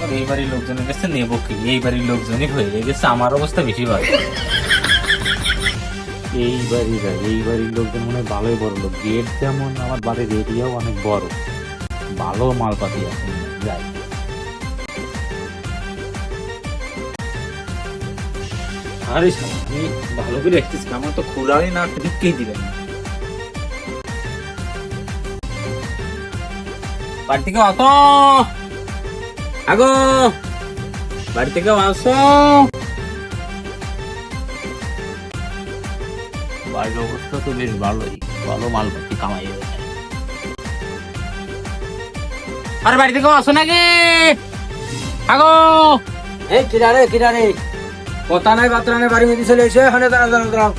আমার এই বাড়ির লোকজনের কাছে নেবো কি, এই বাড়ির লোকজনই হয়ে গেছে, আমার অবস্থা বেশি ভালো। এই বাড়ির লোকজন মনে হয় ভালোই বড় লোক, গেট যেমন, আমার বাড়ির এরিয়াও অনেক বড়, ভালো মালপাতি আছে। যাই, আরে শালা, আমি ভালো করে দেখতেছি, আমার তো খোলাই না, ঢুকতেই দিবেন না। বাড়ি থেকে আসো, আগো বাড়ি থেকে আসো। বাড়ির অবস্থা তো বেশ ভালোই, ভালো মালপাতি কামাই হবে। আরে বাড়ি থেকে আসো নাকি আগো? এই কিরারে কথা নাই বার্তা নাই, বাড়ির মধ্যে চলে এসে হনে দাঁড়াও।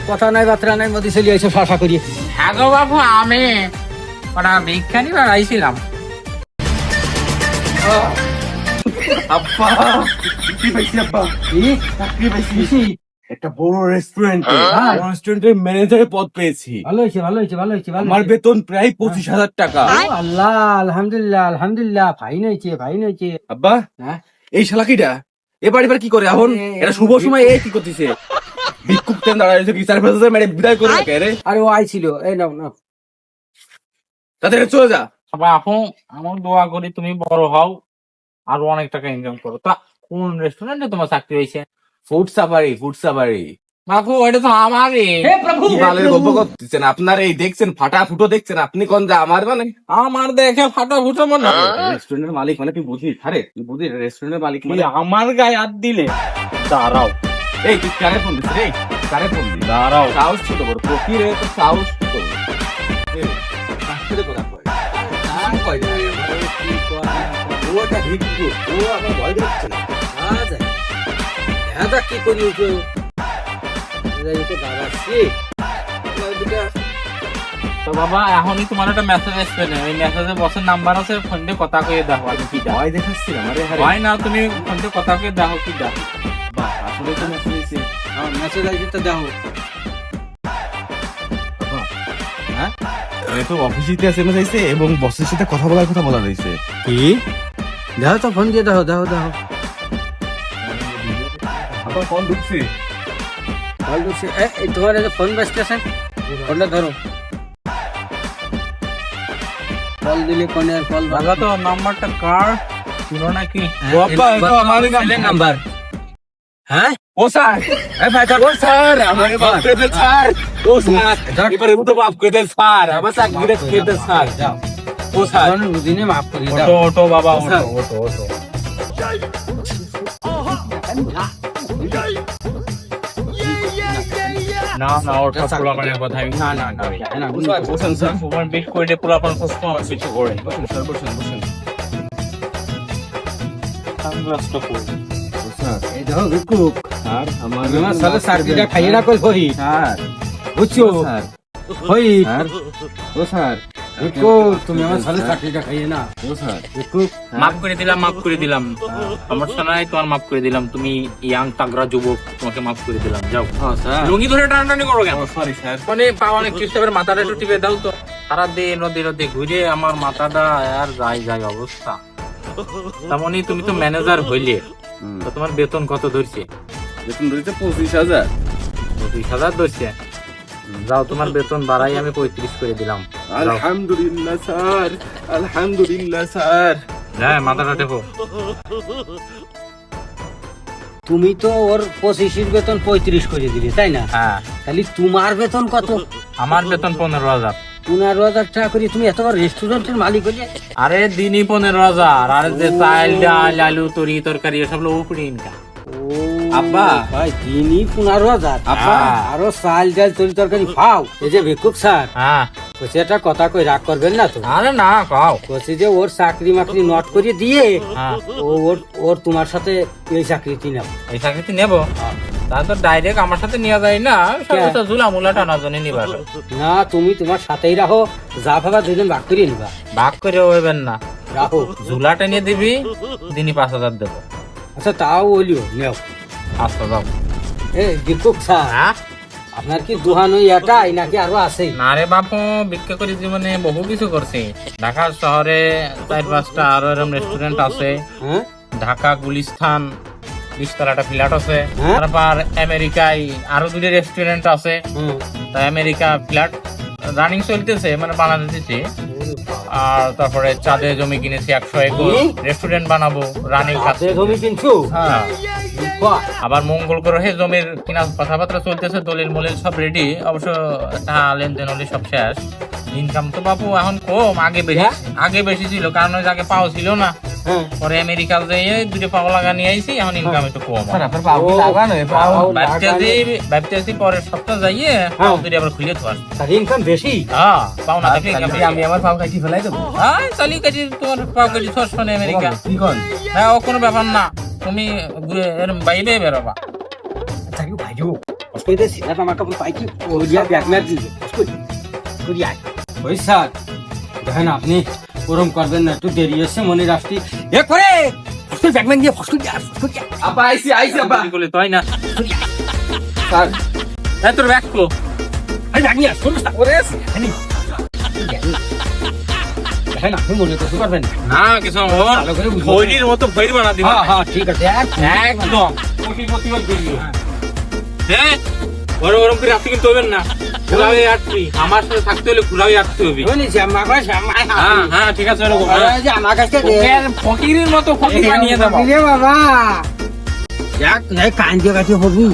কথা নাই বার্তা নাই, মধ্যে চলে এসে শাসা করি। হ্যাঁ গো বাবু, আমি ওরা ভিক্ষা নিবার আইছিলাম। আব্বা কি পাইছি আব্বা, চাকরি পাইছি একটা বড় রেস্টুরেন্টে, রেস্টুরেন্টের ম্যানেজারের পদ পেয়েছি। ভালো হয়েছে। আমার বেতন প্রায় 25,000 টাকা। আল্লাহ, আলহামদুলিল্লাহ, ফাইন হয়েছে। আব্বা, হ্যাঁ? এই শালা কিটা এবার কি করে এখন? এটা শুভ সময় কি করতেছে? ভিক্ষুক ট্রেন দাঁড়াইছে, বিচার ফেলছে, মেরে বিদায় করে রাখে রে। আরে ও আইছিল, এই নাও। তাদের চলে যা। বাপু, আমার দোয়া করি তুমি বড় হও, আরো অনেক টাকা ইনকাম করো। তা কোন রেস্টুরেন্টে তোমার চাকরি হয়েছে? Food safari. বাপু, ওইটা তো আমারই। কি বালের গল্প করতেছেন? আপনার এই দেখছেন ফাটা ফুটো দেখছেন, আপনি কোন যা আমার মানে আমার দেখে ফাটা ফুটো মনে হয়। রেস্টুরেন্টের মালিক মানে তুই বুঝিস? আরে তুই বুঝিস রেস্টুরেন্টের মালিক মানে বলে আমার গায়ে হাত দিলে দাঁড়াও। এই তুই কারে ফোন দিস রে? কারে ফোন দিস? দাঁড়াও। সাহস ছোট বড় ফকির রে, তো সাহস ছোট বড়। এই কার সাথে কথা কয়? নাম কয় না ওটা ভিক্ষু, ও আমার ভয় দিচ্ছে না। হ্যাঁ, কি করি দাঁড়াচ্ছি। তো বাবা, এখনই তোমার একটা মেসেজ আসবে না, ওই মেসেজে বসের নাম্বার আছে, ফোন দিয়ে কথা কয়ে দেখো আমি কি ভয় দেখাচ্ছিলাম। আরে আরে হয় না, তুমি ফোন দিয়ে কথা কয়ে দেখো কি দেখো। বাহ, আসলে তো মেসেজ দিয়েছে। মেসেজ আইছে তো দেখো। হ্যাঁ, এই তো অফিসিতে এসএমএস আইছে এবং বসের সাথে কথা বলা রয়েছে। কি দেখো তো, ফোন দিয়ে দেখো। আপনার ফোন ঢুকছে? তোমার ফোন বাজতেছে, ফোনটা ধরো। কল দিলে কোনে কল দাদা, তো নাম্বারটা কার ছিল নাকি? বাবা, এটা আমারই নাম্বার। হ্যাঁ, ও স্যার, ও স্যার, আমাকে মাফ করে দেন স্যার। ও স্যার, এবারে মতো মাফ করে দেন স্যার, আমার চাকরিটা খেয়ে দেন স্যার। ও স্যার, দিনে মাফ করি দাও। ওটো বাবা, ওটো। না ওটা পোলাপানের কথাই না, বসেন স্যার। তোমার বেশ করে পোলাপান প্রশ্ন আমার কিছু করে। বসেন স্যার, বসেন। সানগ্লাসটা পরে। স্যার, এই দেখো ভিক্ষুক, স্যার, আমার সালে চাকরিটা খাইয়ে না কই হই। স্যার, বুঝছো স্যার, হই। স্যার, ও স্যার, ভিক্ষুক, তুমি আমার সালে চাকরিটা খাইয়ে না। ও স্যার, ভিক্ষুক, মাফ করে দিলাম সমস্যা নাই, তোমার মাফ করে দিলাম। তুমি ইয়াং তাগড়া যুবক, তোমাকে মাফ করে দিলাম। যাও। হ্যাঁ স্যার। লুঙ্গি ধরে টানাটানি করো কেন? Sorry sir. মানে পা অনেক টিপে মাথাটা একটু টিপে দাও তো। সারা দিন নদী ঘুরে আমার মাথাটা আর যায় অবস্থা। তেমনি তুমি তো ম্যানেজার হইলে, তো তোমার বেতন কত ধরছে? বেতন ধরেছে 25,000। 20,000 ধরছে। যাও, তোমার বেতন বাড়াই আমি 35 করে দিলাম। আলহামদুলিল্লাহ স্যার। হ্যাঁ, মাথাটা টেপো। তুমি তো ওর 25 বেতন 35 করে দিলে, তাই না? হ্যাঁ, তাহলে তোমার বেতন কত? আমার বেতন 15,000। 15,000 টাকা করে তুমি এত বড় রেস্টুরেন্টের মালিক হলে? আরে দিনই 15,000, আর যে চাল ডাল আলু তরকারি এসব উপরে ইনকাম। আব্বা, ভাই দিনই 15,000। আব্বা, আরো চাল ডাল তরকারি খাও। এই যে ভিক্ষুক স্যার, হ্যাঁ, বলছি একটা কথা কই, রাগ করবেন না তো? আরে না, খাও। বলছি যে ওর চাকরি মাকরি নট করে দিয়ে হ্যাঁ, ওর তোমার সাথে এই চাকরিটি নাও। এই চাকরিতে নেবো? তা তো ডাইরেক্ট আমার সাথে নিয়ে যায় না, সব ঝুলামুলা টানার জন্য নিবার। না, তুমি তোমার সাথেই রাখো, যা ভাবা দুজন ভাগ করিয়ে নিবা। ভাগ করে হইবেন না, রাখো। ঝুলা টেনে দিবি, দিনই 5,000 দেবো। আচ্ছা, তাও বলিও নেও। আচ্ছা, যাও। এ ভিক্ষুক স্যার, হ্যাঁ, আপনার কি দোহানো এটাই নাকি আরো আছে? না রে বাপু, ভিক্ষা করে জীবনে বহু কিছু করছি। ঢাকা শহরে 4-5টা আরো এরকম রেস্টুরেন্ট আছে। হ্যাঁ ঢাকা গুলিস্তান 20 একটা ফ্ল্যাট আছে। হ্যাঁ? তারপর আমেরিকায় আরো 2টা রেস্টুরেন্ট আছে। হুম। তাই আমেরিকা ফ্ল্যাট রানিং চলতেছে, মানে বানাতে দিচ্ছি। আর তারপরে চাঁদে জমি কিনেছি 100 একর, কি? রেস্টুরেন্ট বানাবো, রানিং হাতে জমি কিনছো? হ্যাঁ। বাহ, আবার মঙ্গল গ্রহে জমির কিনা কথাবার্তা চলতেছে, দলিল মলিল সব রেডি। অবশ্য টাকা লেনদেন হলে সব শেষ। ইনকাম তো বাপু এখন কম, আগে বেশি ছিল, কারণ ওই যে আগে পাও ছিল না। হ্যাঁ। পরে আমেরিকা যেয়ে 2টা পাও লাগা নিয়ে আইছি, এখন ইনকাম একটু কম। আপনার পাও কি লাগানো পাও ভাবতেছি পরের সপ্তাহ যাইয়ে পাও 2টা আবার খুলে তো আসবো। তার ইনকাম বেশি। হ্যাঁ, পাও না থাকলে income বেশি। আমি আমার পাও কাটি ফেলাই দেবো। হ্যাঁ, চালি কাটি তোমার পাও কাটি ছড়ছ না আমেরিকা। কি কোন? হ্যাঁ, ও কোনো ব্যাপার না, তুমি এরম বাইরে বেরোবা। আচ্ছা কি ভাইও অস্ট্রেলিয়া সিনেমা আমার কাপড় পাই কি ওরিয়া ব্যাক ম্যাচ দিবে করিয়া ওই স্যার দেখেন আপনি ওরম করবেন না, একটু দেরি আছে মনে রাখছি এ করে ফসল ব্যাকম্যান দিয়ে ফসল দিয়া আপা আইছি আপা। কি বলে তাই না? স্যার হ্যাঁ, তোর ব্যাগ তো আরে ব্যাগ নিয়ে আসুন ওরে দেখেন আপনি মনে করতে পারবেন না। না, কিছু ওর ভালো করে বুঝবো। ভৈরির মতো ভৈর বানা দিবা। হ্যাঁ হ্যাঁ ঠিক আছে একদম প্রতিবাদ করিও। হ্যাঁ, ওরম করে আপনি কিন্তু হবেন না। ঘুরাবে আসবি, আমার সাথে থাকতে হলে ঘুরাবে আসতে হবে। শুনেছি আমার কাছে হ্যাঁ হ্যাঁ, ঠিক আছে, ওরকম আমার কাছে ফকিরের মতো ফকির বানিয়ে দেবো। বাবা যাক নাই কান দিয়ে কাছে হবি